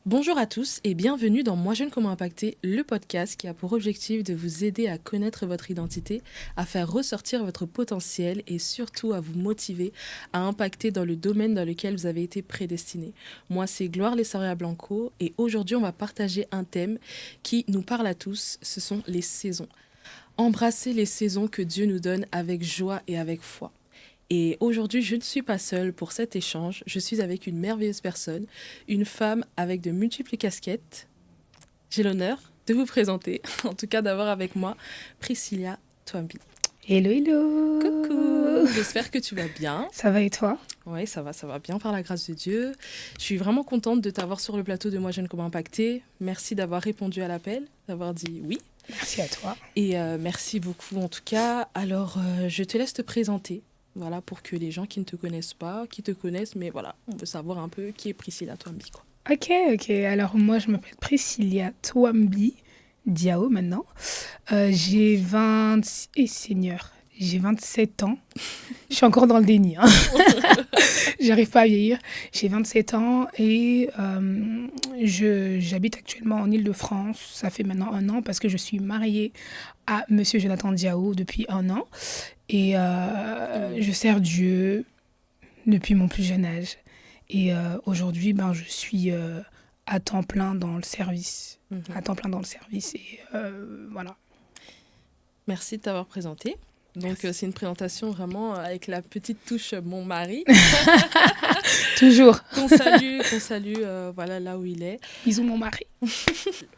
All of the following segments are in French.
Bonjour à tous et bienvenue dans Moi Jeune Comment Impacter, le podcast qui a pour objectif de vous aider à connaître votre identité, à faire ressortir votre potentiel et surtout à vous motiver à impacter dans le domaine dans lequel vous avez été prédestiné. Moi, c'est Gloire Lessaria Blanco et aujourd'hui, on va partager un thème qui nous parle à tous, ce sont les saisons. Embrasser les saisons que Dieu nous donne avec joie et avec foi. Et aujourd'hui, je ne suis pas seule pour cet échange. Je suis avec une merveilleuse personne, une femme avec de multiples casquettes. J'ai l'honneur de vous présenter, en tout cas d'avoir avec moi Priscilla Twambi. Hello, hello. Coucou, j'espère que tu vas bien. Ça va et toi? Oui, ça va bien par la grâce de Dieu. Je suis vraiment contente de t'avoir sur le plateau de Moi Jeune Comment Impacter. Merci d'avoir répondu à l'appel, d'avoir dit oui. Merci à toi. Et merci beaucoup en tout cas. Alors, je te laisse te présenter. Voilà, pour que les gens qui ne te connaissent pas, qui te connaissent, mais voilà, on veut savoir un peu qui est Priscilla Twambi, quoi. Ok. Alors moi, je m'appelle Priscilla Twambi Diao maintenant. J'ai 27 ans. Je suis encore dans le déni. J'arrive pas à vieillir. J'ai 27 ans et j'habite actuellement en Île-de-France. Ça fait maintenant 1 an parce que je suis mariée à Monsieur Jonathan Diao depuis 1 an. Et je sers Dieu depuis mon plus jeune âge. Et aujourd'hui, je suis à temps plein dans le service. À temps plein dans le service. Et voilà. Merci de t'avoir présenté. Donc, c'est une présentation vraiment avec la petite touche mon mari. Toujours. Qu'on salue voilà, là où il est. Bisous mon mari.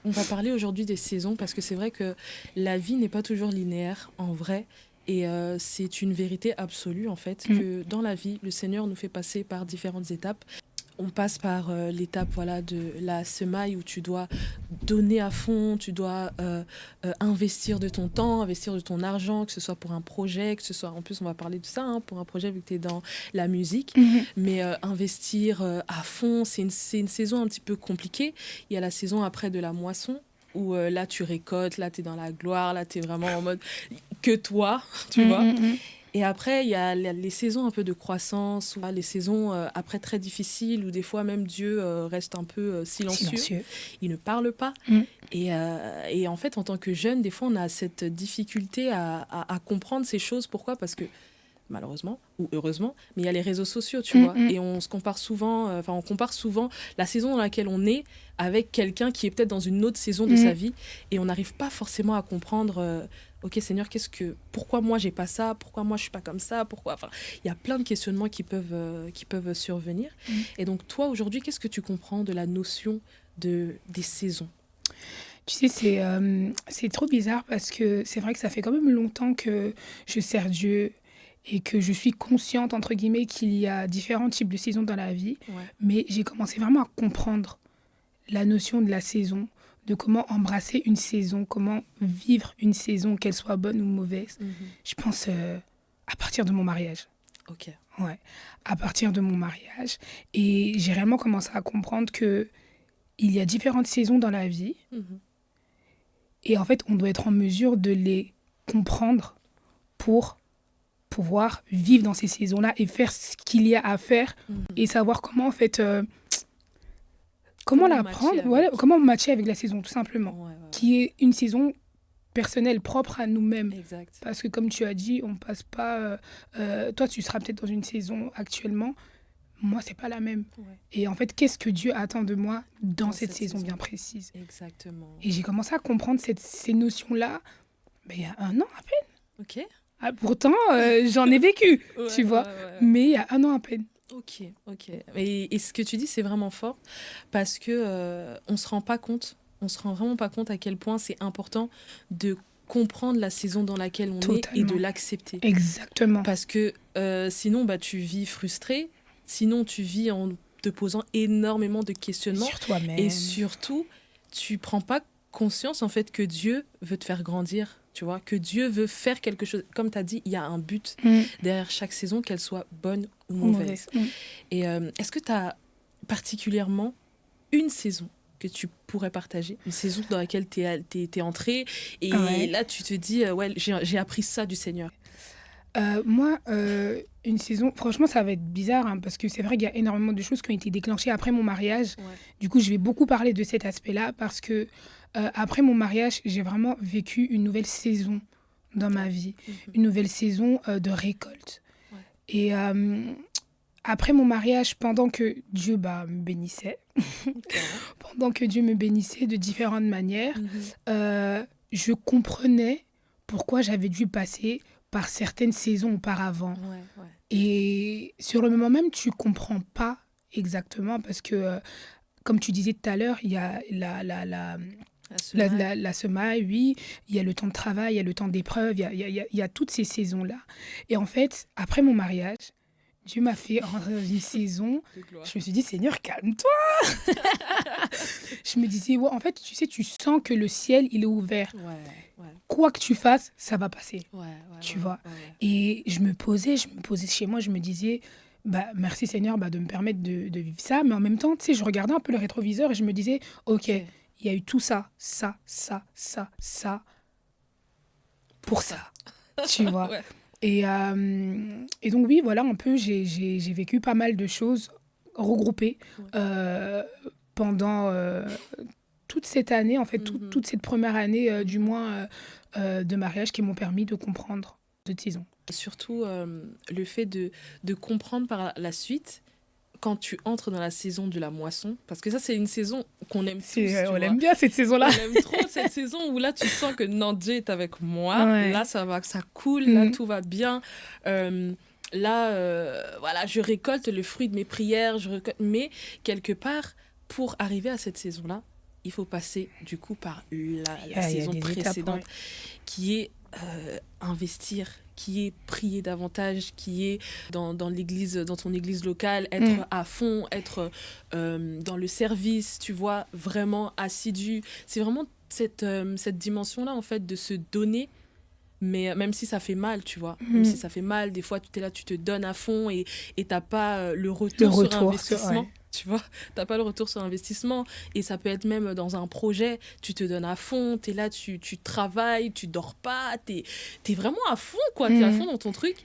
On va parler aujourd'hui des saisons parce que c'est vrai que la vie n'est pas toujours linéaire, en vrai. Et c'est une vérité absolue, en fait, que dans la vie, le Seigneur nous fait passer par différentes étapes. On passe par l'étape de la semaille où tu dois donner à fond, tu dois investir de ton temps, investir de ton argent, que ce soit pour un projet, que ce soit, en plus on va parler de ça, pour un projet vu que tu es dans la musique, mais investir à fond, c'est une saison un petit peu compliquée. Il y a la saison après de la moisson, où là tu récoltes, là tu es dans la gloire, là tu es vraiment en mode que toi, tu vois. Et après, il y a les saisons un peu de croissance, ou les saisons après très difficiles, où des fois même Dieu reste un peu silencieux. Il ne parle pas. Et en fait, en tant que jeune, des fois, on a cette difficulté à comprendre ces choses. Pourquoi ? Parce que malheureusement ou heureusement, mais il y a les réseaux sociaux, tu vois, et on compare souvent la saison dans laquelle on est avec quelqu'un qui est peut-être dans une autre saison de sa vie, et on n'arrive pas forcément à comprendre ok Seigneur, pourquoi moi j'ai pas ça, pourquoi moi je suis pas comme ça, il y a plein de questionnements qui peuvent survenir. Et donc toi aujourd'hui, qu'est-ce que tu comprends de la notion des saisons? Tu sais, c'est trop bizarre parce que c'est vrai que ça fait quand même longtemps que je sers Dieu et que je suis consciente, entre guillemets, qu'il y a différents types de saisons dans la vie. Ouais. Mais j'ai commencé vraiment à comprendre la notion de la saison, de comment embrasser une saison, comment vivre une saison, qu'elle soit bonne ou mauvaise. Je pense à partir de mon mariage. Ok. Ouais, à partir de mon mariage. Et j'ai réellement commencé à comprendre qu'il y a différentes saisons dans la vie. Et en fait, on doit être en mesure de les comprendre pour pouvoir vivre dans ces saisons-là et faire ce qu'il y a à faire et savoir comment, en fait, comment l'apprendre, comment matcher avec la saison, tout simplement. Qui est une saison personnelle, propre à nous-mêmes. Exact. Parce que comme tu as dit, on passe pas... toi, tu seras peut-être dans une saison actuellement. Moi, c'est pas la même. Ouais. Et en fait, qu'est-ce que Dieu attend de moi dans cette saison bien précise? Exactement. Et j'ai commencé à comprendre ces notions-là il y a 1 an à peine. Ok. Ah, pourtant, j'en ai vécu, tu vois. Ouais. Mais il y a 1 an à peine. Ok. Et ce que tu dis, c'est vraiment fort parce que on se rend vraiment pas compte à quel point c'est important de comprendre la saison dans laquelle on est et de l'accepter. Exactement. Parce que sinon, tu vis frustré. Sinon, tu vis en te posant énormément de questionnements. Sur toi-même. Et surtout, tu prends pas conscience, en fait, que Dieu veut te faire grandir, tu vois, que Dieu veut faire quelque chose. Comme tu as dit, il y a un but derrière chaque saison, qu'elle soit bonne ou mauvaise. Et est-ce que tu as particulièrement une saison que tu pourrais partager, une saison dans laquelle t'es entrée et là, tu te dis, j'ai appris ça du Seigneur? Moi, Une saison, franchement, ça va être bizarre, hein, parce que c'est vrai qu'il y a énormément de choses qui ont été déclenchées après mon mariage. Ouais. Du coup, je vais beaucoup parler de cet aspect-là, parce que après mon mariage, j'ai vraiment vécu une nouvelle saison dans ma vie. Une nouvelle saison de récolte. Ouais. Et après mon mariage, pendant que Dieu me bénissait, Ok. pendant que Dieu me bénissait de différentes manières, Mhm. je comprenais pourquoi j'avais dû passer par certaines saisons auparavant. Ouais, ouais. Et sur le moment même, tu comprends pas exactement parce que, comme tu disais tout à l'heure, il y a La la, semaine. la, la semaille, oui, il y a le temps de travail, il y a le temps d'épreuve, il y a toutes ces saisons-là. Et en fait, après mon mariage, Dieu m'a fait rentrer dans une saison. De gloire. Je me suis dit, Seigneur, calme-toi. Je me disais, ouais, en fait, tu sais, tu sens que le ciel, il est ouvert. Ouais, ouais, Quoi que tu fasses, ça va passer. ouais, ouais, Tu ouais, vois. ouais. Et je me posais chez moi, je me disais, merci Seigneur de me permettre de vivre ça. Mais en même temps, tu sais, je regardais un peu le rétroviseur et je me disais, ok, Ok. il y a eu tout ça pour ça. Tu vois. Ouais. Et donc, oui, voilà, un peu, j'ai vécu pas mal de choses regroupées Ouais. pendant toute cette année, en fait, Mhm. toute cette première année, du moins, de mariage qui m'ont permis de comprendre cette saison. Surtout le fait de comprendre par la suite quand tu entres dans la saison de la moisson, parce que ça c'est une saison qu'on aime tous, tu On vois. l'aime bien cette saison-là. On aime trop cette saison où là tu sens que non, Dieu est avec moi, Ouais. là ça va, ça coule, là Mm. tout va bien. Là, voilà, je récolte le fruit de mes prières, mais quelque part, pour arriver à cette saison-là, il faut passer du coup par la Il y a saison des étapes, précédente, ouais. qui est investir, qui est prier davantage, qui est dans l'église, dans ton église locale, être à fond, être dans le service, tu vois, vraiment assidu. C'est vraiment cette dimension-là, en fait, de se donner, mais même si ça fait mal, tu vois, même si ça fait mal, des fois tu es là, tu te donnes à fond et t'as pas le retour sur investissement, ouais. tu vois, t'as pas le retour sur investissement, et ça peut être même dans un projet, tu te donnes à fond, t'es là, tu travailles, tu dors pas, t'es vraiment à fond, quoi, t'es à fond dans ton truc,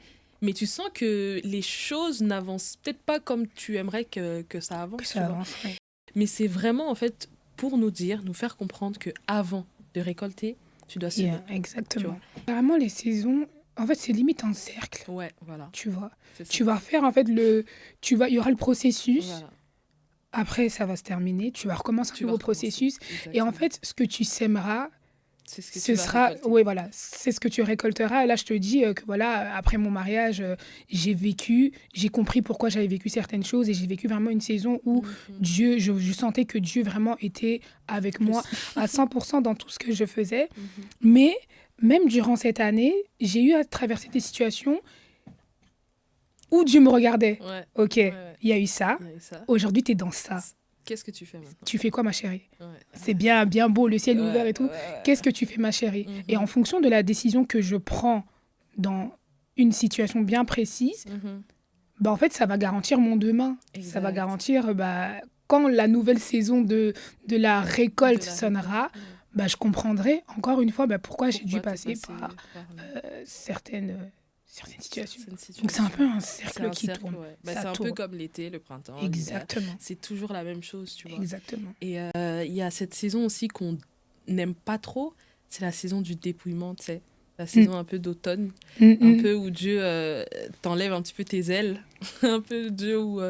mais tu sens que les choses n'avancent peut-être pas comme tu aimerais que ça avance, Que tu ça vois. avance, ouais. Mais c'est vraiment, en fait, pour nous faire comprendre que avant de récolter, tu dois semer. Yeah, Tu exactement. vois. Apparemment, les saisons, en fait, c'est limite un cercle, Ouais, voilà. tu vois. C'est ça. Tu vas faire, en fait, il y aura le processus. Voilà. Après, ça va se terminer. Tu vas recommencer Tu un vas nouveau recommencer. processus. Et en Exactement. fait, ce que tu sèmeras, C'est ce que ce tu vas sera, récolter. oui, voilà, c'est ce que tu récolteras. Et là, je te dis que voilà, après mon mariage, j'ai compris pourquoi j'avais vécu certaines choses et j'ai vécu vraiment une saison où Dieu, je sentais que Dieu vraiment était avec moi à 100% dans tout ce que je faisais. Mais même durant cette année, j'ai eu à traverser des situations où Dieu me regardait. Ouais. Ok, Ouais. il y a eu ça. Il y a eu ça. Aujourd'hui, tu es dans ça. Qu'est-ce que tu fais maintenant? Tu fais quoi, ma chérie? Ouais. C'est bien, bien beau, le ciel est ouvert et tout. Ouais. Qu'est-ce que tu fais, ma chérie? Et en fonction de la décision que je prends dans une situation bien précise, en fait, ça va garantir mon demain. Exact. Ça va garantir, quand la nouvelle saison de la récolte sonnera, je comprendrai encore une fois pourquoi j'ai dû passer par certaines situations. Donc, c'est un peu un cercle qui tourne. Ouais. Ça c'est un tourne. peu comme l'été, le printemps. Exactement. l'hiver. C'est toujours la même chose, tu vois. Exactement. Et il y a cette saison aussi qu'on n'aime pas trop, c'est la saison du dépouillement, tu sais. La saison un peu d'automne, un peu où Dieu t'enlève un petit peu tes ailes, un peu Dieu où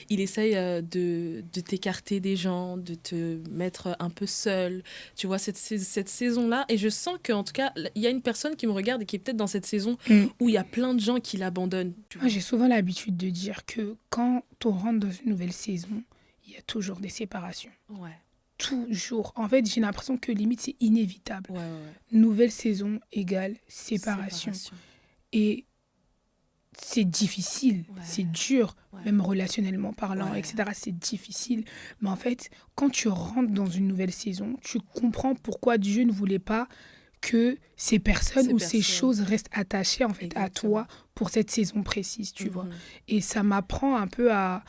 il essaye de t'écarter des gens, de te mettre un peu seul. Tu vois, cette saison-là, et je sens qu'en tout cas, il y a une personne qui me regarde et qui est peut-être dans cette saison où il y a plein de gens qui l'abandonnent. Moi, j'ai souvent l'habitude de dire que quand on rentre dans une nouvelle saison, il y a toujours des séparations. Ouais. Toujours. En fait, j'ai l'impression que limite, c'est inévitable. Ouais. Nouvelle saison égale séparation. Et c'est difficile, c'est dur, même relationnellement parlant, etc. C'est difficile. Mais en fait, quand tu rentres dans une nouvelle saison, tu comprends pourquoi Dieu ne voulait pas que ces personnes ou ces choses restent attachées en fait à toi pour cette saison précise, tu vois. Et ça m'apprend un peu à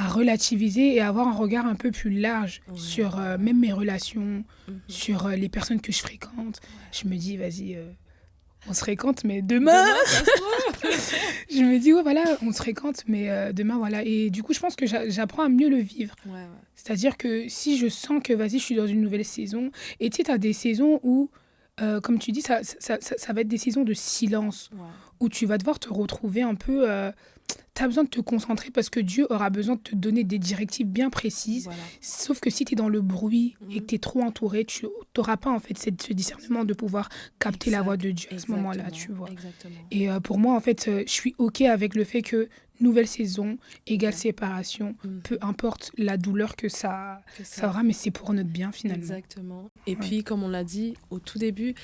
relativiser et avoir un regard un peu plus large sur même mes relations, sur les personnes que je fréquente. Je me dis, vas-y, on se fréquente, mais demain, ça se trouve. Je me dis, ouais, voilà, on se fréquente, mais demain, voilà. Et du coup, je pense que j'apprends à mieux le vivre. Ouais, ouais. C'est-à-dire que si je sens que, vas-y, je suis dans une nouvelle saison, et tu sais, tu as des saisons où, comme tu dis, ça va être des saisons de silence, Ouais. où tu vas devoir te retrouver un peu... tu as besoin de te concentrer parce que Dieu aura besoin de te donner des directives bien précises. Voilà. Sauf que si tu es dans le bruit et que Mhm. tu es trop entouré, tu n'auras pas en fait ce discernement de pouvoir capter la voix de Dieu à ce moment-là, tu vois. Exactement. Et pour moi, en fait, je suis OK avec le fait que nouvelle saison égale Ouais. séparation, Mhm. peu importe la douleur que ça Que aura, mais c'est pour notre bien finalement. Exactement. Et Ouais. puis, comme on l'a dit au tout début,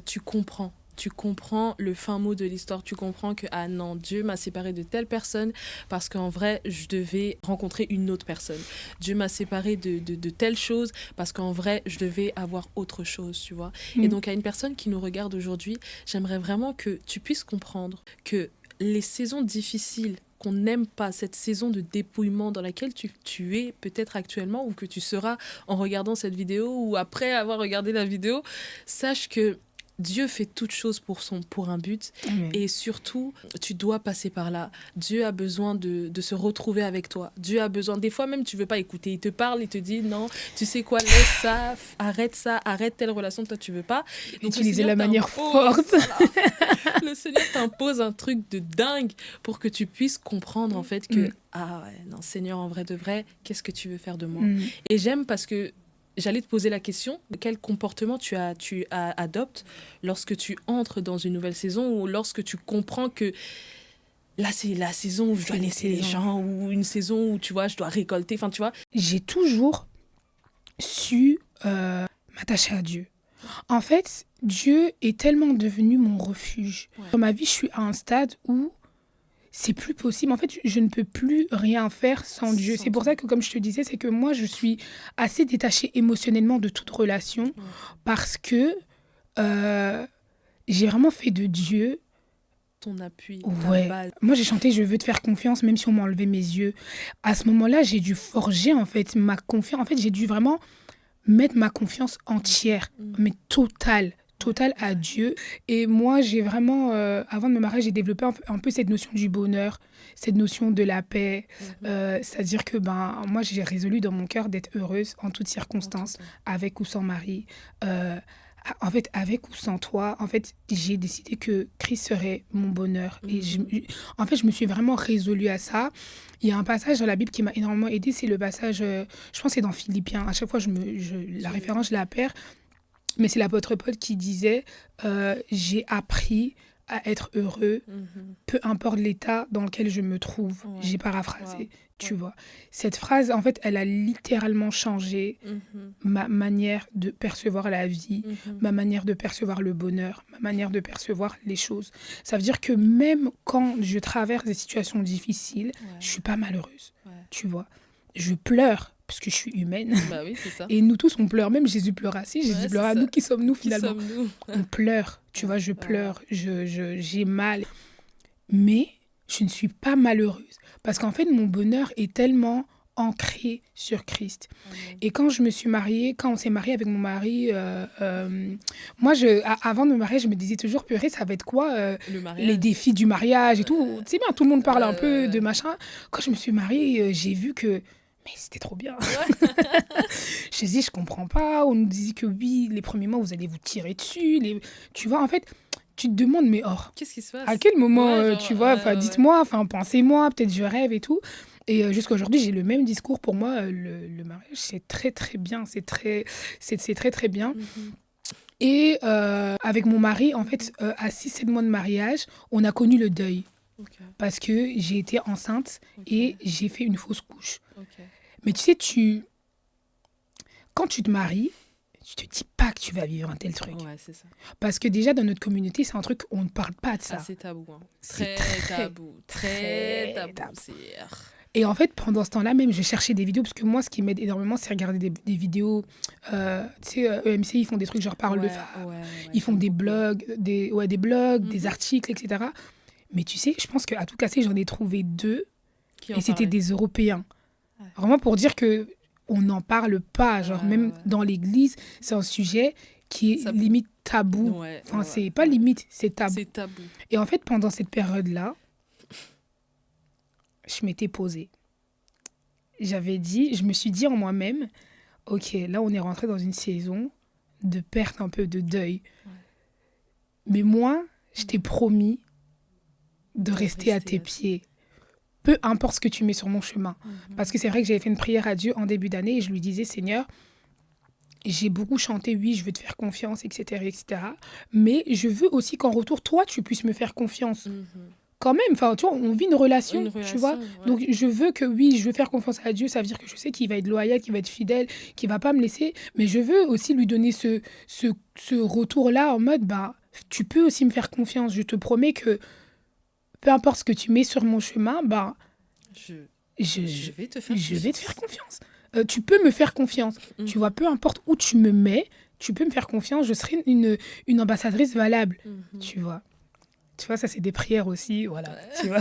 tu comprends. Tu comprends le fin mot de l'histoire. Tu comprends que, ah non, Dieu m'a séparé de telle personne parce qu'en vrai, je devais rencontrer une autre personne. Dieu m'a séparé de telle chose parce qu'en vrai, je devais avoir autre chose, tu vois. Et donc, à une personne qui nous regarde aujourd'hui, j'aimerais vraiment que tu puisses comprendre que les saisons difficiles qu'on n'aime pas, cette saison de dépouillement dans laquelle tu es peut-être actuellement ou que tu seras en regardant cette vidéo ou après avoir regardé la vidéo, sache que Dieu fait toutes choses pour un but. Amen. Et surtout, tu dois passer par là. Dieu a besoin de se retrouver avec toi. Dieu a besoin, des fois même tu veux pas écouter, il te parle, il te dit non, tu sais quoi, laisse ça, arrête telle relation, toi tu veux pas. Donc, utiliser la manière forte. Voilà. Le Seigneur t'impose un truc de dingue pour que tu puisses comprendre en fait que ah ouais, non Seigneur, en vrai de vrai, qu'est-ce que tu veux faire de moi? Et j'aime parce que j'allais te poser la question de quel comportement tu adoptes lorsque tu entres dans une nouvelle saison ou lorsque tu comprends que là, c'est la saison où je dois laisser les gens ou une saison où, tu vois, je dois récolter. Enfin, tu vois. J'ai toujours su m'attacher à Dieu. En fait, Dieu est tellement devenu mon refuge. Ouais. Dans ma vie, je suis à un stade où c'est plus possible. En fait, je ne peux plus rien faire sans Dieu. C'est pour ça que, comme je te disais, c'est que moi, je suis assez détachée émotionnellement de toute relation parce que j'ai vraiment fait de Dieu ton appui, ouais. ta base. Moi, j'ai chanté « Je veux te faire confiance » même si on m'a enlevé mes yeux. À ce moment-là, j'ai dû forger, en fait, ma confiance. En fait, j'ai dû vraiment mettre ma confiance entière, mais totale à Dieu. Et moi, j'ai vraiment, avant de me marier, j'ai développé un peu cette notion du bonheur, cette notion de la paix. C'est-à-dire que moi, j'ai résolu dans mon cœur d'être heureuse en toutes circonstances, avec ou sans mari. En fait, avec ou sans toi, en fait, j'ai décidé que Christ serait mon bonheur. Et en fait, je me suis vraiment résolue à ça. Il y a un passage dans la Bible qui m'a énormément aidée, c'est le passage, je pense que c'est dans Philippiens. À chaque fois, la référence, je la perds. Mais c'est l'apôtre Paul qui disait « J'ai appris à être heureux, peu importe l'état dans lequel je me trouve. » J'ai paraphrasé, tu vois. Cette phrase, en fait, elle a littéralement changé ma manière de percevoir la vie, ma manière de percevoir le bonheur, ma manière de percevoir les choses. Ça veut dire que même quand je traverse des situations difficiles, je ne suis pas malheureuse, tu vois. Je pleure parce que je suis humaine. Bah oui, c'est ça. Et nous tous, on pleure. Même Jésus pleura. Si Jésus pleura, nous, qui sommes-nous finalement? On pleure, tu vois, je pleure, j'ai mal. Mais je ne suis pas malheureuse. Parce qu'en fait, mon bonheur est tellement ancré sur Christ. Et quand je me suis mariée, quand on s'est marié avec mon mari, moi, avant de me marier, je me disais toujours, purée, ça va être quoi les défis du mariage et tout. Tu sais bien, tout le monde parle un peu de machin. Quand je me suis mariée, j'ai vu que mais c'était trop bien. Je dis, je comprends pas. On nous disait que oui, les premiers mois, vous allez vous tirer dessus. Tu vois, en fait, tu te demandes, mais qu'est-ce qui se passe? À quel moment, tu vois, dites-moi, pensez-moi, peut-être je rêve et tout. Et jusqu'à aujourd'hui, j'ai le même discours. Pour moi, le mariage, c'est très, très bien. C'est très, très bien. Et avec mon mari, en fait, à 6-7 mois de mariage, on a connu le deuil. Parce que j'ai été enceinte et j'ai fait une fausse couche. Mais tu sais, quand tu te maries, tu te dis pas que tu vas vivre un tel truc. Ouais, c'est ça. Parce que déjà, dans notre communauté, c'est un truc, on ne parle pas de ça. Ah, c'est tabou. Hein. Très tabou. Et en fait, pendant ce temps-là, même, je cherchais des vidéos, parce que moi, ce qui m'aide énormément, c'est regarder des vidéos. Tu sais, EMC, ils font des trucs genre Parole de femmes. Ils font des blogs, des articles, etc. Mais tu sais, je pense qu'à tout casser, j'en ai trouvé 2. Et c'était des Européens. Vraiment pour dire qu'on n'en parle pas. Genre, même dans l'église, c'est un sujet. qui est Tabou. limite tabou. Ouais, Enfin, ouais, c'est pas ouais. limite, c'est tabou. C'est tabou. Et en fait, pendant cette période-là, je m'étais posée. Je me suis dit en moi-même, ok, là, on est rentré dans une saison de perte, un peu de deuil. Ouais. Mais moi, je t'ai promis de rester à tes pieds. Peu importe ce que tu mets sur mon chemin. Parce que c'est vrai que j'avais fait une prière à Dieu en début d'année et je lui disais, Seigneur, j'ai beaucoup chanté, oui, je veux te faire confiance, etc., etc. Mais je veux aussi qu'en retour, toi, tu puisses me faire confiance. Mhm. Quand même, enfin, tu vois, on vit une relation, Une tu vois. relation, ouais. Donc, je veux que, oui, je veux faire confiance à Dieu. Ça veut dire que je sais qu'il va être loyal, qu'il va être fidèle, qu'il va pas me laisser. Mais je veux aussi lui donner ce retour-là en mode, bah, tu peux aussi me faire confiance. Je te promets que, peu importe ce que tu mets sur mon chemin, bah, Je je vais te faire vais te faire confiance. Tu peux me faire confiance. Mhm. Tu vois, peu importe où tu me mets, tu peux me faire confiance. Je serai une ambassadrice valable. Mhm. Tu vois. Tu vois, ça, c'est des prières aussi, voilà. Tu vois.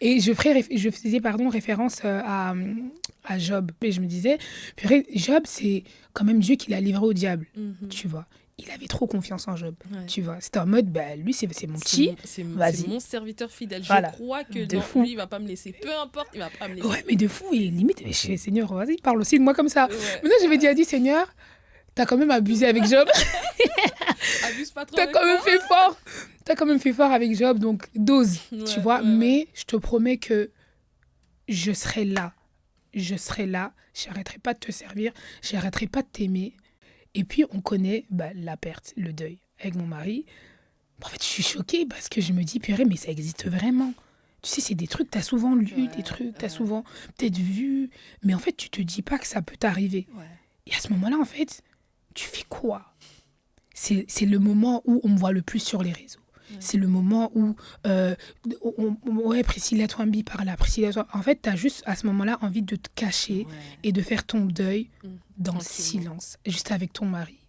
Et je faisais référence à Job. Et je me disais, purée, Job, c'est quand même Dieu qui l'a livré au diable, Mhm. tu vois. Il avait trop confiance en Job, Ouais. tu vois. C'était en mode, bah, lui, c'est mon petit. C'est vas-y. mon serviteur fidèle. Voilà. Je crois que De fou. lui, il va pas me laisser. Peu importe, il va pas me laisser. Ouais, mais de fou, et limite, je dis, Seigneur, vas-y, parle aussi de moi comme ça. Ouais. Maintenant, j'avais déjà dit, Seigneur, t'as quand même abusé avec Job. Abuse pas trop. T'as avec quand même moi. fait fort. T'as quand même fait fort avec Job, donc dose, Ouais, tu vois. ouais, Mais je te promets que je serai là. Je serai là. J'arrêterai pas de te servir. J'arrêterai pas de t'aimer. Et puis, on connaît la perte, le deuil. Avec mon mari, en fait, je suis choquée parce que je me dis, purée, mais ça existe vraiment. Tu sais, c'est des trucs, t'as souvent lu, Ouais, des trucs, t'as ouais. souvent peut-être vu. Mais en fait, tu te dis pas que ça peut t'arriver. Ouais. Et à ce moment-là, en fait, tu fais quoi ? C'est le moment où on me voit le plus sur les réseaux. Ouais. C'est le moment où, ouais, Priscilla Twambi par là, Priscilla Twambi. En fait, tu as juste à ce moment-là envie de te cacher et de faire ton deuil dans le silence, juste avec ton mari.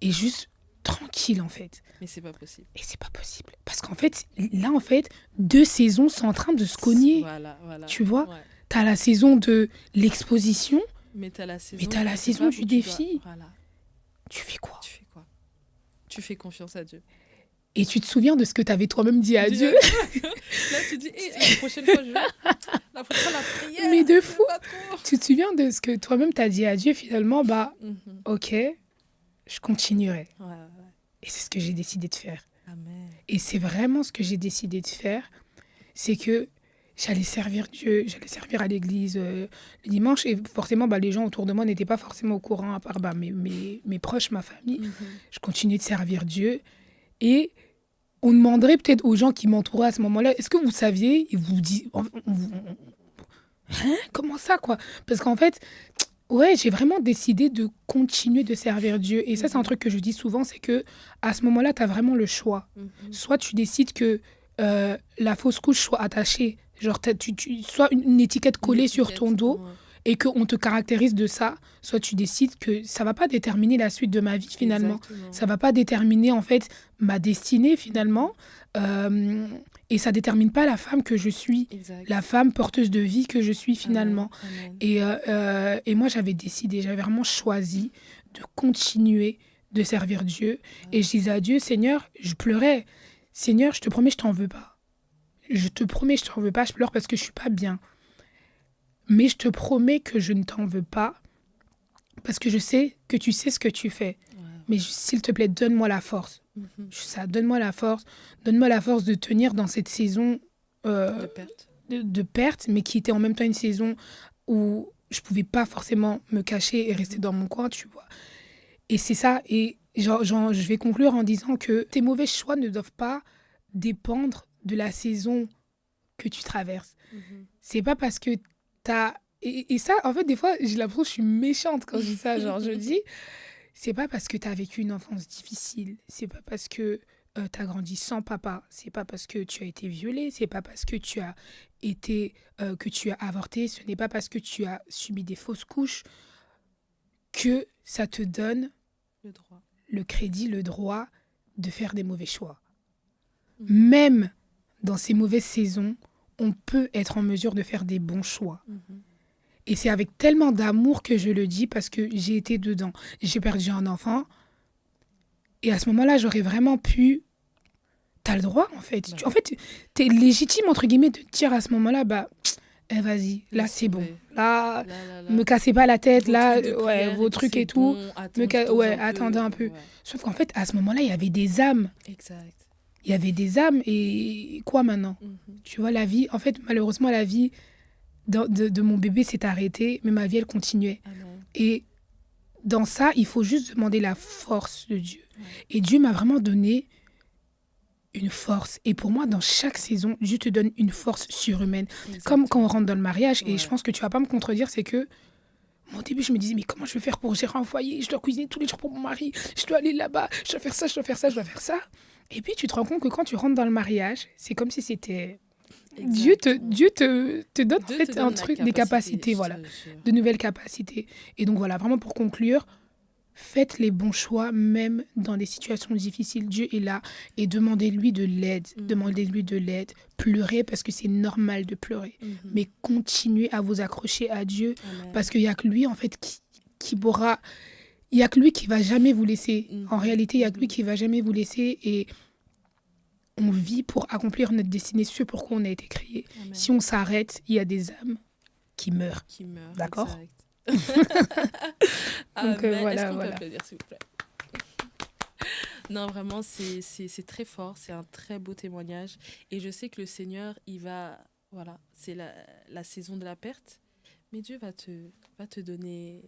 Et juste tranquille, en fait. Mais c'est pas possible. Et c'est pas possible. Parce qu'en fait, là, en fait, 2 saisons sont en train de se cogner. Voilà. Tu vois, ouais. Tu as la saison de l'exposition, mais tu as la saison du défi. Voilà. Tu fais quoi ? Tu fais confiance à Dieu. Et tu te souviens de ce que tu avais toi-même dit à Dieu. Là, tu dis, la prochaine fois, la prière. Mais de fou. Tu te souviens de ce que toi-même t'as dit à Dieu, finalement, ok, je continuerai. Ouais. Et c'est ce que j'ai décidé de faire. Amen. Et c'est vraiment ce que j'ai décidé de faire. C'est que j'allais servir Dieu, j'allais servir à l'église le dimanche. Et forcément, les gens autour de moi n'étaient pas forcément au courant, à part mes proches, ma famille. Je continuais de servir Dieu. Et on demanderait peut-être aux gens qui m'entouraient à ce moment-là, est-ce que vous saviez ? Et vous dites, hein ? Comment ça, quoi ? Parce qu'en fait, ouais, j'ai vraiment décidé de continuer de servir Dieu. Et ça, c'est un truc que je dis souvent, c'est que à ce moment-là, tu as vraiment le choix. Soit tu décides que la fausse couche soit attachée, genre soit une étiquette collée sur ton dos, et qu'on te caractérise de ça, soit tu décides que ça va pas déterminer la suite de ma vie, finalement. Exactement. Ça va pas déterminer, en fait, ma destinée, finalement. Et ça détermine pas la femme que je suis, la femme porteuse de vie que je suis, finalement. Amen. Et moi, j'avais décidé, j'avais vraiment choisi de continuer de servir Dieu. Et je disais à Dieu, Seigneur, je pleurais. Seigneur, je te promets, je t'en veux pas. Je te promets, je t'en veux pas. Je pleure parce que je suis pas bien. Mais je te promets que je ne t'en veux pas parce que je sais que tu sais ce que tu fais. Ouais. Mais s'il te plaît, donne-moi la force. Donne-moi la force. Donne-moi la force de tenir dans cette saison de perte, mais qui était en même temps une saison où je pouvais pas forcément me cacher et rester dans mon coin, tu vois. Et c'est ça. Et je vais conclure en disant que tes mauvais choix ne doivent pas dépendre de la saison que tu traverses. C'est pas parce que et ça, en fait, des fois, j'ai l'impression que je suis méchante quand je dis ça. Genre, je dis, c'est pas parce que tu as vécu une enfance difficile, c'est pas parce que tu as grandi sans papa, c'est pas parce que tu as été violée, c'est pas parce que tu as avorté, ce n'est pas parce que tu as subi des fausses couches que ça te donne le crédit, le droit de faire des mauvais choix. Même dans ces mauvaises saisons, on peut être en mesure de faire des bons choix. Et c'est avec tellement d'amour que je le dis parce que j'ai été dedans. J'ai perdu un enfant, Et à ce moment-là, j'aurais vraiment pu... T'as le droit, en fait. Bah En fait, t'es légitime, entre guillemets, de te dire à ce moment-là, bah, vas-y, là, laisse c'est bon. tomber. Là, me Là. cassez pas la tête, Vos là, trucs de ouais, prière vos et tout, trucs c'est et tout. bon. Attends, je te dis Ouais, un attendez peu. un peu. Ouais. Sauf qu'en fait, à ce moment-là, il y avait des âmes. Exact. Il y avait des âmes et quoi maintenant? Tu vois, la vie, en fait, malheureusement, la vie de mon bébé s'est arrêtée, mais ma vie, elle continuait. Amen. Et dans ça, il faut juste demander la force de Dieu. Ouais. Et Dieu m'a vraiment donné une force. Et pour moi, dans chaque saison, Dieu te donne une force surhumaine. Comme quand on rentre dans le mariage, et je pense que tu vas pas me contredire, c'est que au début, je me disais, mais comment je vais faire pour gérer un foyer? Je dois cuisiner tous les jours pour mon mari, je dois aller là-bas, je dois faire ça, je dois faire ça, je dois faire ça. Et puis, tu te rends compte que quand tu rentres dans le mariage, c'est comme si c'était... Dieu te donne Dieu en fait te donne un la truc, des capacités, voilà, de nouvelles capacités. Et donc voilà, vraiment pour conclure, faites les bons choix, même dans des situations difficiles. Dieu est là et demandez-lui de l'aide. Demandez-lui de l'aide. Pleurez parce que c'est normal de pleurer. Mais continuez à vous accrocher à Dieu. Amen. Parce qu'il n'y a que lui, en fait, qui pourra... Il n'y a que lui qui va jamais vous laisser. En réalité, il n'y a que lui qui va jamais vous laisser. Et on vit pour accomplir notre destinée, ce pourquoi on a été créé. Amen. Si on s'arrête, il y a des âmes qui meurent. D'accord. Donc voilà, est-ce qu'on voilà. peut applaudir, s'il vous plaît? Non, vraiment, c'est très fort. C'est un très beau témoignage. Et je sais que le Seigneur, il va... Voilà, c'est la saison de la perte. Mais Dieu va te donner...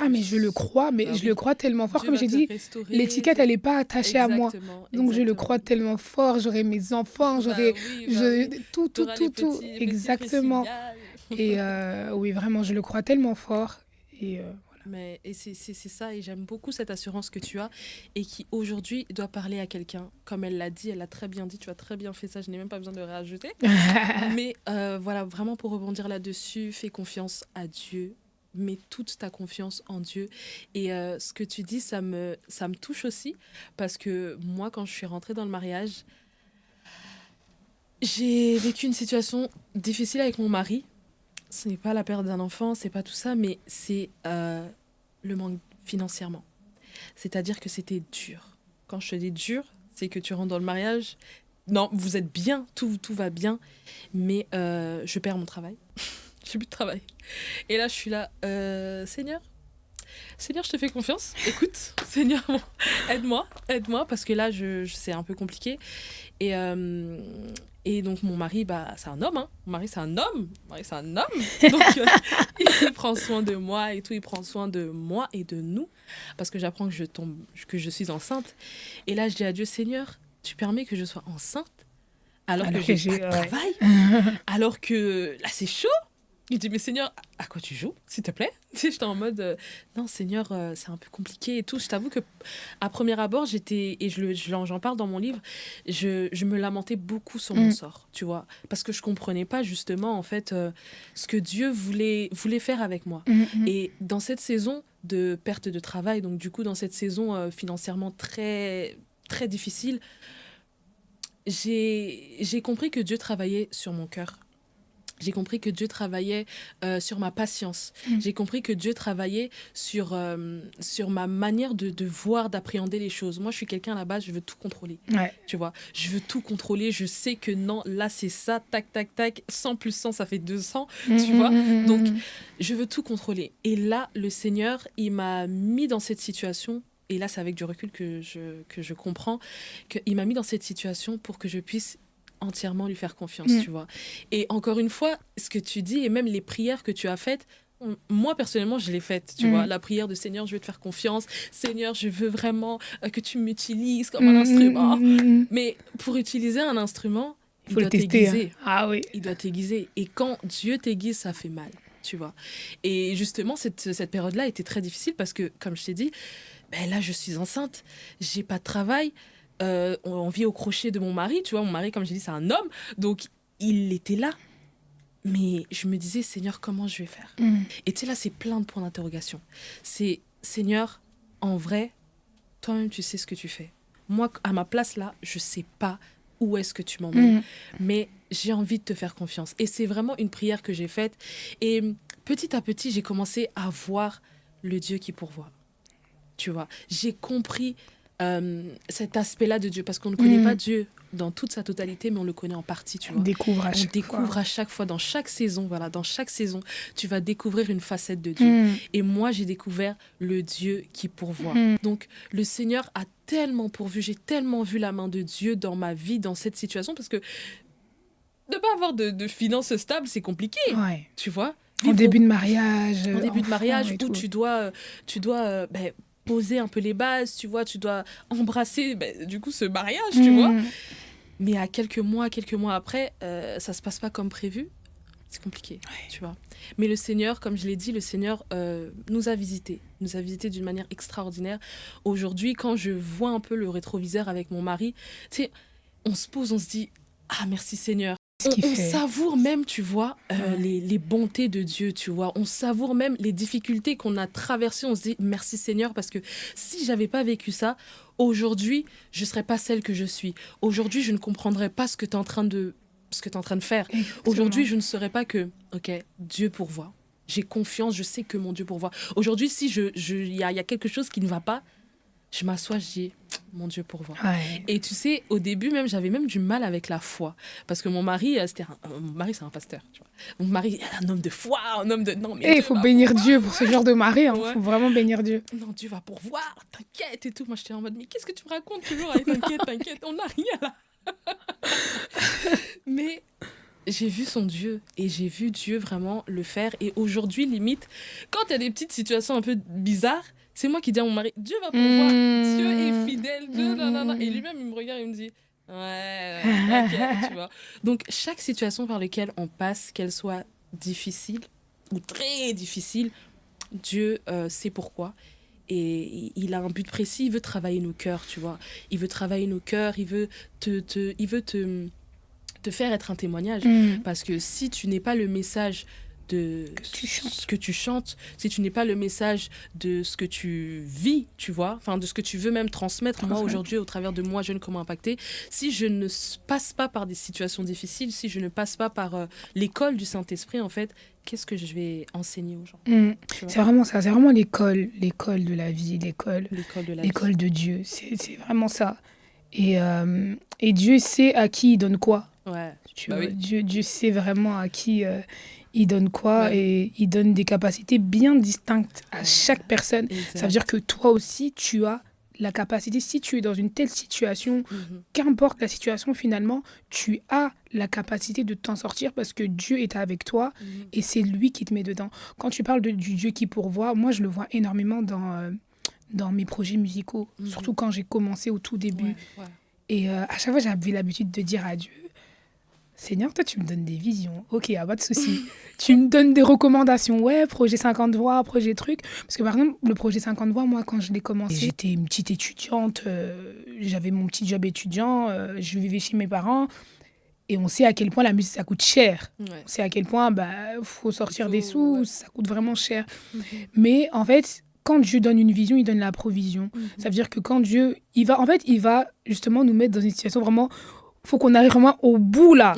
Ah, mais je le crois, mais je le crois tellement fort. Comme j'ai dit, l'étiquette, elle n'est pas attachée à moi. Donc, je le crois tellement fort. J'aurai mes enfants, j'aurai tout. Exactement. Et oui, vraiment, je le crois tellement fort. Et voilà. Et c'est ça, et j'aime beaucoup cette assurance que tu as et qui aujourd'hui doit parler à quelqu'un. Comme elle l'a dit, elle l'a très bien dit, tu as très bien fait ça, je n'ai même pas besoin de rajouter. Mais voilà, vraiment pour rebondir là-dessus, fais confiance à Dieu. Mets toute ta confiance en Dieu. Et ce que tu dis, ça me touche aussi. Parce que moi, quand je suis rentrée dans le mariage, j'ai vécu une situation difficile avec mon mari. Ce n'est pas la perte d'un enfant, c'est pas tout ça, mais c'est le manque financièrement. C'est-à-dire que c'était dur. Quand je te dis dur, c'est que tu rentres dans le mariage. Non, vous êtes bien, tout va bien. Mais je perds mon travail. J'ai plus de travail. Et là, je suis là, Seigneur, je te fais confiance. Écoute, Seigneur, bon, aide-moi, parce que là, c'est un peu compliqué. Et donc, mon mari, c'est un homme. Hein. Mon mari, c'est un homme. Donc, il prend soin de moi et tout. Il prend soin de moi et de nous. Parce que j'apprends que je suis enceinte. Et là, je dis à Dieu, Seigneur, tu permets que je sois enceinte alors que j'ai pas de travail. Alors que là, c'est chaud. Il dit, mais Seigneur, à quoi tu joues, s'il te plaît? Tu sais, j'étais en mode, non, Seigneur, c'est un peu compliqué et tout. Je t'avoue qu'à premier abord, et j'en parle dans mon livre, je me lamentais beaucoup sur mon sort, tu vois. Parce que je comprenais pas, justement, en fait, ce que Dieu voulait faire avec moi. Et dans cette saison de perte de travail, donc du coup, dans cette saison financièrement très, très difficile, j'ai compris que Dieu travaillait sur mon cœur. J'ai compris que Dieu travaillait sur ma patience. J'ai compris que Dieu travaillait sur ma manière de voir, d'appréhender les choses. Moi, je suis quelqu'un à la base, je veux tout contrôler. Ouais. Tu vois, je veux tout contrôler. Je sais que non, là, c'est ça, tac, tac, tac. 100 plus 100, ça fait 200, tu vois. Donc, je veux tout contrôler. Et là, le Seigneur, il m'a mis dans cette situation. Et là, c'est avec du recul que je comprends qu'il m'a mis dans cette situation pour que je puisse entièrement lui faire confiance, tu vois. Et encore une fois, ce que tu dis et même les prières que tu as faites, moi personnellement je l'ai faite, tu vois, la prière de Seigneur, je veux te faire confiance, Seigneur, je veux vraiment que tu m'utilises comme un instrument. Mais pour utiliser un instrument, il doit t'aiguiser. Ah oui. Il doit t'aiguiser. Et quand Dieu t'aiguise, ça fait mal, tu vois. Et justement, cette période-là était très difficile parce que, comme je t'ai dit, là je suis enceinte, j'ai pas de travail. On vit au crochet de mon mari, tu vois, mon mari, comme j'ai dit, c'est un homme, donc il était là. Mais je me disais, Seigneur, comment je vais faire? Et tu sais, là, c'est plein de points d'interrogation. C'est, Seigneur, en vrai, toi-même, tu sais ce que tu fais. Moi, à ma place, là, je sais pas où est-ce que tu m'emmènes. Mais j'ai envie de te faire confiance. Et c'est vraiment une prière que j'ai faite. Et petit à petit, j'ai commencé à voir le Dieu qui pourvoit. Tu vois, j'ai compris cet aspect-là de Dieu, parce qu'on ne connaît pas Dieu dans toute sa totalité, mais on le connaît en partie, tu vois. On découvre à chaque fois, dans chaque saison, tu vas découvrir une facette de Dieu. Et moi, j'ai découvert le Dieu qui pourvoit. Donc, le Seigneur a tellement pourvu, j'ai tellement vu la main de Dieu dans ma vie, dans cette situation, parce que ne pas avoir de finances stables, c'est compliqué, tu vois. En début de mariage, où tu dois poser un peu les bases, tu vois, tu dois embrasser du coup ce mariage, tu vois. Mais à quelques mois après, ça se passe pas comme prévu. C'est compliqué, tu vois. Mais le Seigneur, comme je l'ai dit, le Seigneur nous a visités d'une manière extraordinaire. Aujourd'hui, quand je vois un peu le rétroviseur avec mon mari, tu sais, on se pose, on se dit « Ah, merci Seigneur ». On savoure même, tu vois, les bontés de Dieu, tu vois. On savoure même les difficultés qu'on a traversées. On se dit merci Seigneur, parce que si j'avais pas vécu ça, aujourd'hui, je serais pas celle que je suis. Aujourd'hui, je ne comprendrais pas ce que tu es en train de faire. Exactement. Aujourd'hui, je ne saurais pas que, ok, Dieu pourvoit. J'ai confiance, je sais que mon Dieu pourvoit. Aujourd'hui, si il y a quelque chose qui ne va pas, je m'assois, je dis, mon Dieu pourvoit. Et tu sais, au début même, j'avais même du mal avec la foi. Parce que mon mari, c'est un pasteur. Tu vois. Mon mari, un homme de foi, un homme de... Non, mais il faut bénir Dieu pour ce genre de mari. Il faut vraiment bénir Dieu. Non, Dieu va pourvoir, t'inquiète et tout. Moi, j'étais en mode, mais qu'est-ce que tu me racontes toujours avec t'inquiète, on n'a rien là. Mais j'ai vu son Dieu et j'ai vu Dieu vraiment le faire. Et aujourd'hui, limite, quand il y a des petites situations un peu bizarres, c'est moi qui dis à mon mari, Dieu va pourvoir, Dieu est fidèle, Dieu, et lui-même, il me regarde et il me dit, ok, tu vois. Donc, chaque situation par laquelle on passe, qu'elle soit difficile ou très difficile, Dieu sait pourquoi. Et il a un but précis, il veut travailler nos cœurs, tu vois. Il veut travailler nos cœurs, il veut te faire être un témoignage. Parce que si tu n'es pas le message de ce que tu chantes, si tu n'es pas le message de ce que tu vis, tu vois, enfin de ce que tu veux même transmettre, moi aujourd'hui au travers de Moi Jeune Comment Impacter, si je ne passe pas par des situations difficiles, si je ne passe pas par l'école du Saint-Esprit, en fait, qu'est-ce que je vais enseigner aux gens? C'est vraiment ça, c'est vraiment l'école de la vie, l'école de Dieu, c'est vraiment ça. Et Dieu sait à qui il donne quoi. Tu vois, Dieu sait vraiment à qui il donne quoi, et il donne des capacités bien distinctes à chaque personne. Exact. Ça veut dire que toi aussi, tu as la capacité, si tu es dans une telle situation, qu'importe la situation finalement, tu as la capacité de t'en sortir parce que Dieu est avec toi et c'est lui qui te met dedans. Quand tu parles du Dieu qui pourvoit, moi je le vois énormément dans mes projets musicaux, surtout quand j'ai commencé au tout début. Et à chaque fois, j'avais l'habitude de dire à Dieu, Seigneur, toi, tu me donnes des visions. Ok, pas de souci. Tu me donnes des recommandations. Ouais, projet 50 voix, projet truc. Parce que par exemple, le projet 50 voix, moi, quand je l'ai commencé, j'étais une petite étudiante. J'avais mon petit job étudiant. Je vivais chez mes parents. Et on sait à quel point la musique, ça coûte cher. On sait à quel point faut sortir des sous. Ça coûte vraiment cher. Mais en fait, quand Dieu donne une vision, il donne la provision. Ça veut dire que quand Dieu... il va justement nous mettre dans une situation vraiment... faut qu'on arrive vraiment au bout, là.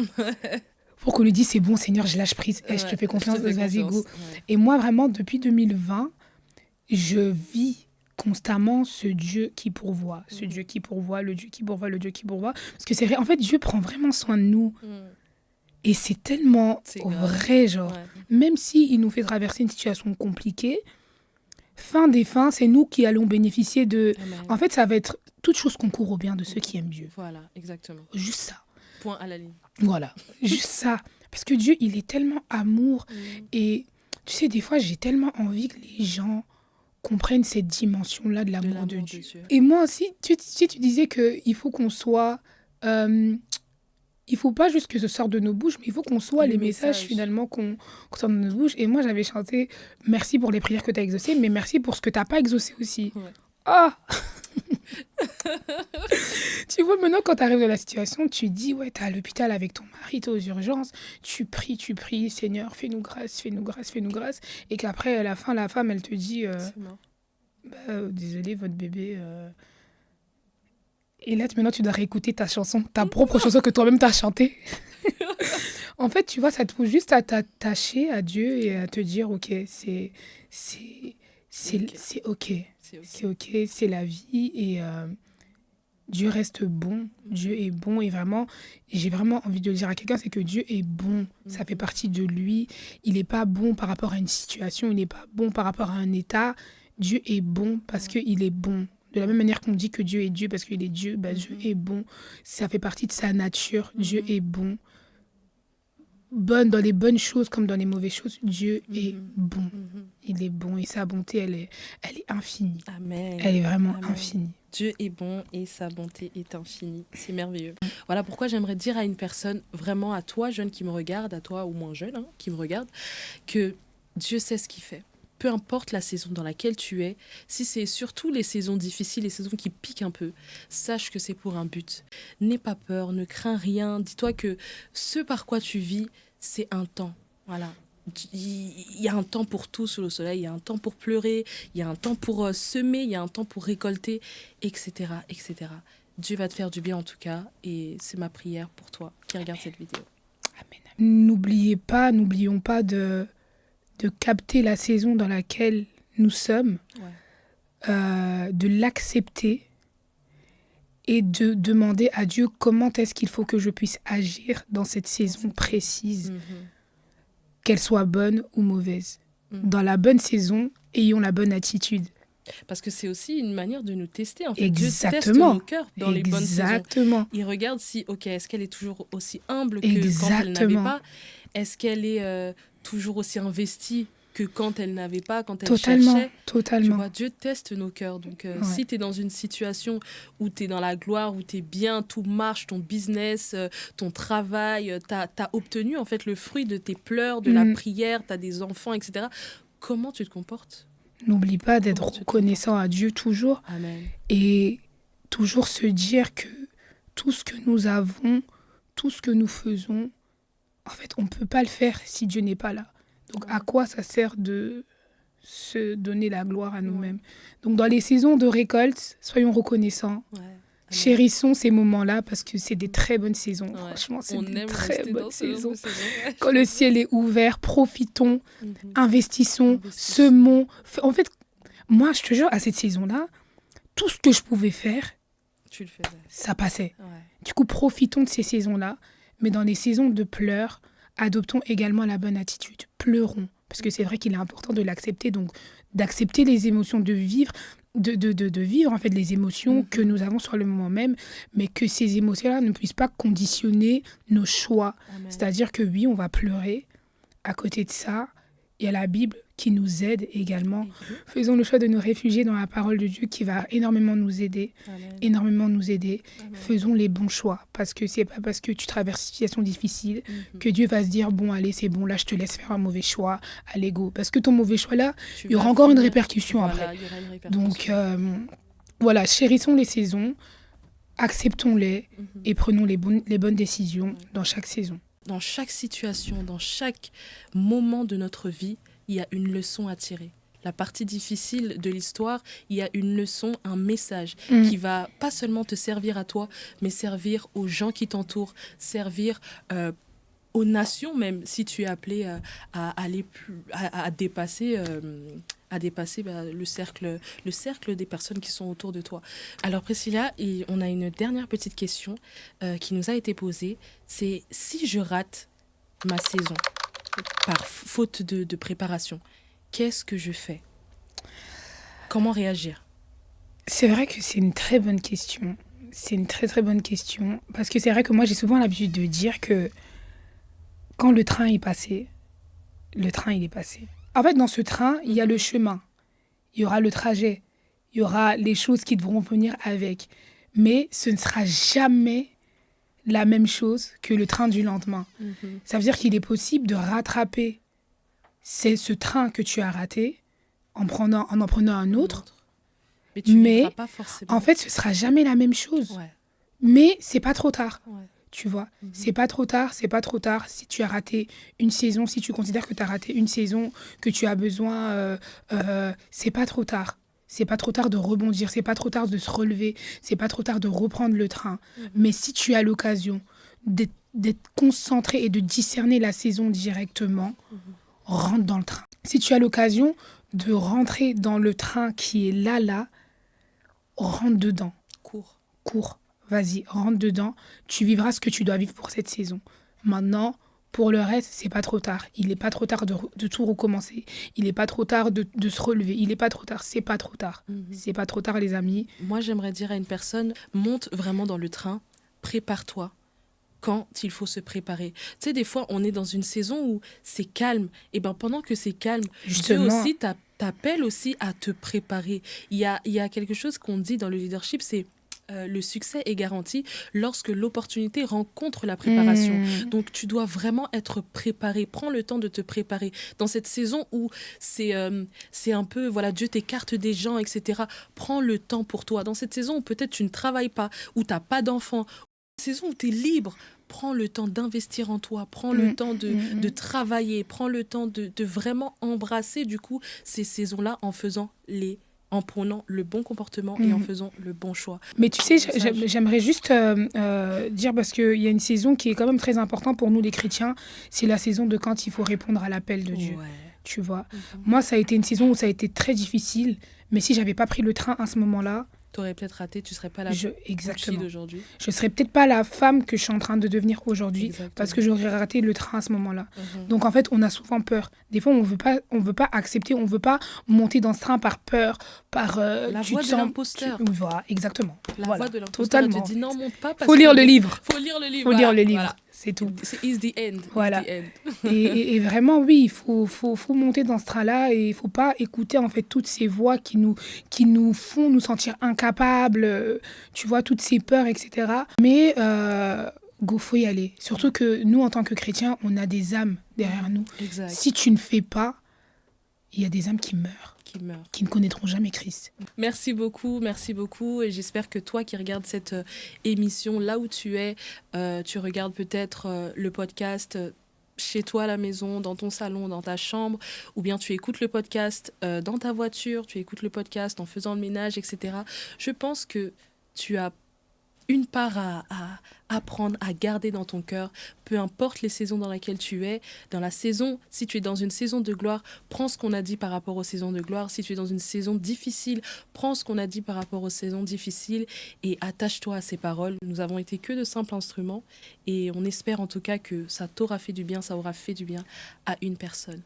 Pour qu'on lui dise, c'est bon, Seigneur, je lâche prise. Je te fais confiance, vas-y, go. Et moi, vraiment, depuis 2020, je vis constamment ce Dieu qui pourvoit. Ce Dieu qui pourvoit, le Dieu qui pourvoit, le Dieu qui pourvoit. Parce que c'est vrai, en fait, Dieu prend vraiment soin de nous. Et c'est tellement vrai, genre. Même s'il nous fait traverser une situation compliquée, fin des fins, c'est nous qui allons bénéficier de... Amen. En fait, ça va être toute chose concourt au bien de ceux qui aiment Dieu. Voilà, exactement. Juste ça. Point à la ligne. Voilà, juste ça. Parce que Dieu, il est tellement amour. Et tu sais, des fois, j'ai tellement envie que les gens comprennent cette dimension-là de l'amour de Dieu. Et moi aussi, tu disais qu'il faut qu'on soit... il faut pas juste que ce sorte de nos bouches, mais il faut qu'on soit les messages finalement qu'on sort de nos bouches. Et moi, j'avais chanté « Merci pour les prières que tu as exaucées, mais merci pour ce que tu n'as pas exaucé aussi. » Ah Tu vois, maintenant, quand tu arrives dans la situation, tu dis, ouais, tu es à l'hôpital avec ton mari, tu es aux urgences, tu pries, Seigneur, fais-nous grâce. Et qu'après, à la fin, la femme, elle te dit, désolé, votre bébé... Et là, maintenant, tu dois réécouter ta chanson, ta propre chanson que toi-même t'as chantée. En fait, tu vois, ça te pousse juste à t'attacher à Dieu et à te dire, ok, c'est ok, c'est la vie. Dieu reste bon, Dieu est bon et vraiment, j'ai vraiment envie de le dire à quelqu'un, c'est que Dieu est bon, ça fait partie de lui. Il n'est pas bon par rapport à une situation, il n'est pas bon par rapport à un état. Dieu est bon parce qu'il est bon. De la même manière qu'on dit que Dieu est Dieu parce qu'il est Dieu, Dieu est bon. Ça fait partie de sa nature, Dieu est bon. Bonne dans les bonnes choses comme dans les mauvaises choses, Dieu est bon. Il est bon et sa bonté, elle est infinie. Amen. Elle est vraiment Amen. infinie. Dieu est bon et sa bonté est infinie. C'est merveilleux. Voilà pourquoi j'aimerais dire à une personne, vraiment à toi, jeune qui me regarde, à toi ou moins jeune qui me regarde, que Dieu sait ce qu'il fait. Peu importe la saison dans laquelle tu es, si c'est surtout les saisons difficiles, les saisons qui piquent un peu, sache que c'est pour un but. N'aie pas peur, ne crains rien. Dis-toi que ce par quoi tu vis, c'est un temps. Voilà. Il y a un temps pour tout sous le soleil, il y a un temps pour pleurer, il y a un temps pour semer, il y a un temps pour récolter, etc., etc. Dieu va te faire du bien en tout cas, et c'est ma prière pour toi qui regarde cette vidéo. Amen. N'oublions pas de capter la saison dans laquelle nous sommes, de l'accepter et de demander à Dieu comment est-ce qu'il faut que je puisse agir dans cette saison précise, qu'elle soit bonne ou mauvaise. Dans la bonne saison, ayons la bonne attitude. Parce que c'est aussi une manière de nous tester. En fait, Exactement. Dieu teste nos cœurs dans les bonnes saisons. Exactement. Il regarde si, est-ce qu'elle est toujours aussi humble que quand elle n'avait pas ? Est-ce qu'elle est toujours aussi investie que quand elle n'avait pas, quand elle cherchait ? Totalement. Tu vois, Dieu teste nos cœurs. Donc, si tu es dans une situation où tu es dans la gloire, où tu es bien, tout marche, ton business, ton travail, tu as obtenu en fait le fruit de tes pleurs, de la prière, tu as des enfants, etc. Comment tu te comportes ? N'oublie pas d'être reconnaissant à Dieu toujours. Amen. Et toujours se dire que tout ce que nous avons, tout ce que nous faisons, en fait, on ne peut pas le faire si Dieu n'est pas là. Donc, à quoi ça sert de se donner la gloire à nous-mêmes ? Donc, dans les saisons de récolte, soyons reconnaissants. Chérissons ces moments-là parce que c'est des très bonnes saisons. Franchement, c'est des très bonnes saisons. Quand le ciel est ouvert, profitons, investissons, semons. En fait, moi, je te jure, à cette saison-là, tout ce que je pouvais faire, tu le faisais. Ça passait. Du coup, profitons de ces saisons-là. Mais dans les saisons de pleurs, adoptons également la bonne attitude. Pleurons. Parce que c'est vrai qu'il est important de l'accepter. Donc, d'accepter les émotions, de vivre... De vivre en fait les émotions que nous avons sur le moment même, mais que ces émotions-là ne puissent pas conditionner nos choix. Amen. C'est-à-dire que oui, on va pleurer. À côté de ça, il y a la Bible qui nous aide également. Faisons le choix de nous réfugier dans la parole de Dieu qui va énormément nous aider. Amen. Faisons les bons choix, parce que c'est pas parce que tu traverses une situation difficile que Dieu va se dire bon allez c'est bon là je te laisse faire un mauvais choix, allez go, parce que ton mauvais choix là il y aura encore une répercussion après. Donc voilà, chérissons les saisons, acceptons-les et prenons les bonnes décisions dans chaque saison. Dans chaque situation, dans chaque moment de notre vie, il y a une leçon à tirer. La partie difficile de l'histoire, il y a une leçon, un message qui va pas seulement te servir à toi, mais servir aux gens qui t'entourent, servir aux nations même, si tu es appelé à aller à dépasser le cercle des personnes qui sont autour de toi. Alors Priscilla, on a une dernière petite question qui nous a été posée. C'est si je rate ma saison par faute de préparation, qu'est-ce que je fais ? Comment réagir ? C'est vrai que c'est une très bonne question. C'est une très très bonne question. Parce que c'est vrai que moi j'ai souvent l'habitude de dire que quand le train est passé, le train il est passé. En fait, dans ce train, il y a le chemin, il y aura le trajet, il y aura les choses qui devront venir avec. Mais ce ne sera jamais la même chose que le train du lendemain. Ça veut dire qu'il est possible de rattraper ce train que tu as raté en en prenant un autre. Mais pas forcément. En fait, ce ne sera jamais la même chose. Mais c'est pas trop tard. Tu vois, c'est pas trop tard. Si tu as raté une saison, si tu considères que tu as raté une saison, que tu as besoin, c'est pas trop tard. C'est pas trop tard de rebondir, c'est pas trop tard de se relever, c'est pas trop tard de reprendre le train. Mais si tu as l'occasion d'être concentré et de discerner la saison directement, rentre dans le train. Si tu as l'occasion de rentrer dans le train qui est là, rentre dedans. Cours. vas-y, rentre dedans. Tu vivras ce que tu dois vivre pour cette saison. Maintenant, pour le reste, c'est pas trop tard. Il n'est pas trop tard de tout recommencer. Il n'est pas trop tard de se relever. Il n'est pas trop tard. C'est pas trop tard. C'est pas trop tard, les amis. Moi, j'aimerais dire à une personne, monte vraiment dans le train, prépare-toi quand il faut se préparer. Tu sais, des fois, on est dans une saison où c'est calme. Et bien, pendant que c'est calme, Justement. Dieu aussi t'appelle aussi à te préparer. Il y a quelque chose qu'on dit dans le leadership, c'est le succès est garanti lorsque l'opportunité rencontre la préparation. Donc, tu dois vraiment être préparé. Prends le temps de te préparer. Dans cette saison où c'est un peu, voilà, Dieu t'écarte des gens, etc. Prends le temps pour toi. Dans cette saison où peut-être tu ne travailles pas, où tu n'as pas d'enfants, saison où tu es libre, prends le temps d'investir en toi, prends le temps de travailler, prends le temps de vraiment embrasser du coup ces saisons-là en prenant le bon comportement et en faisant le bon choix. Mais tu sais, j'aimerais juste dire, parce qu'il y a une saison qui est quand même très importante pour nous les chrétiens, c'est la saison de quand il faut répondre à l'appel de Dieu. Tu vois. Moi, ça a été une saison où ça a été très difficile, mais si j'avais pas pris le train à ce moment-là, t'aurais peut-être raté, tu serais pas la exactement d'aujourd'hui. Je serais peut-être pas la femme que je suis en train de devenir aujourd'hui parce que j'aurais raté le train à ce moment-là. Donc en fait, on a souvent peur. Des fois, on veut pas accepter, on veut pas monter dans ce train par peur, par la voix de l'imposteur. Voilà, exactement. La voix de l'imposteur. Totalement. Te dit non, monte pas parce faut lire le livre. Faut lire le livre. Faut lire le livre. Voilà. C'est tout. It's the end. Voilà. Et vraiment, oui, il faut monter dans ce train-là et il ne faut pas écouter en fait toutes ces voix qui nous font nous sentir incapables, tu vois, toutes ces peurs, etc. Mais faut y aller. Surtout que nous, en tant que chrétiens, on a des âmes derrière nous. Exact. Si tu ne fais pas, il y a des âmes qui meurent. Qui ne connaîtront jamais Christ. Merci beaucoup. Et j'espère que toi qui regardes cette émission, là où tu es, tu regardes peut-être le podcast chez toi à la maison, dans ton salon, dans ta chambre, ou bien tu écoutes le podcast dans ta voiture, tu écoutes le podcast en faisant le ménage, etc. Je pense que tu as une part à apprendre, à garder dans ton cœur, peu importe les saisons dans lesquelles tu es. Dans la saison, si tu es dans une saison de gloire, prends ce qu'on a dit par rapport aux saisons de gloire. Si tu es dans une saison difficile, prends ce qu'on a dit par rapport aux saisons difficiles et attache-toi à ces paroles. Nous avons été que de simples instruments et on espère en tout cas que ça t'aura fait du bien, ça aura fait du bien à une personne.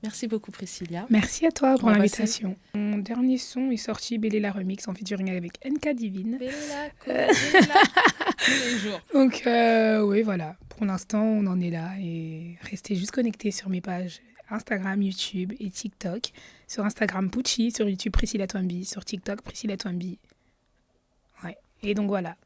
Merci beaucoup Priscilla. Merci à toi pour l'invitation. Mon dernier son est sorti, Béléla Remix, en featuring avec NK Divine. Béléla, tous les jours. Donc oui, voilà. Pour l'instant, on en est là. Et restez juste connectés sur mes pages Instagram, YouTube et TikTok. Sur Instagram, Pucci. Sur YouTube, Priscilla Twambi. Sur TikTok, Priscilla Twambi. Ouais. Et donc voilà.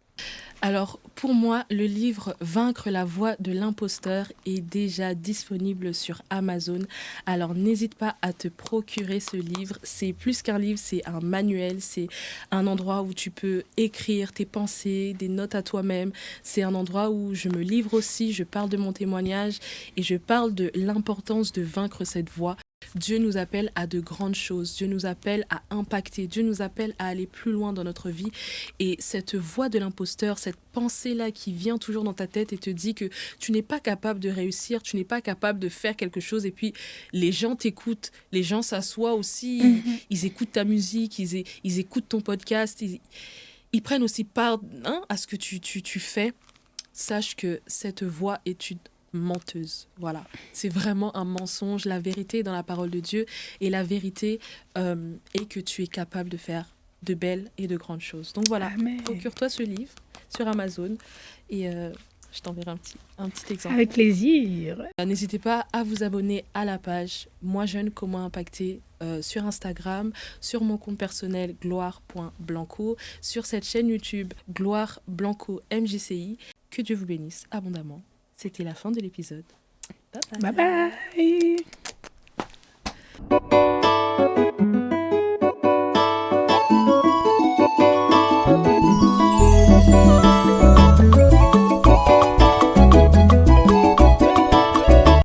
Alors, pour moi, le livre « Vaincre la voix de l'imposteur » est déjà disponible sur Amazon. Alors, n'hésite pas à te procurer ce livre. C'est plus qu'un livre, c'est un manuel. C'est un endroit où tu peux écrire tes pensées, des notes à toi-même. C'est un endroit où je me livre aussi, je parle de mon témoignage et je parle de l'importance de vaincre cette voix. Dieu nous appelle à de grandes choses, Dieu nous appelle à impacter, Dieu nous appelle à aller plus loin dans notre vie. Et cette voix de l'imposteur, cette pensée-là qui vient toujours dans ta tête et te dit que tu n'es pas capable de réussir, tu n'es pas capable de faire quelque chose. Et puis les gens t'écoutent, les gens s'assoient aussi, ils écoutent ta musique, ils écoutent ton podcast, ils prennent aussi part à ce que tu fais. Sache que cette voix est une menteuse. Voilà. C'est vraiment un mensonge. La vérité est dans la parole de Dieu et la vérité est que tu es capable de faire de belles et de grandes choses. Donc voilà, procure-toi ce livre sur Amazon et je t'enverrai un petit exemple. Avec plaisir. N'hésitez pas à vous abonner à la page Moi Jeune, comment impacter sur Instagram, sur mon compte personnel gloire.blanco, sur cette chaîne YouTube Gloire Blanco MJCI. Que Dieu vous bénisse abondamment. C'était la fin de l'épisode. Bye bye. Bye bye.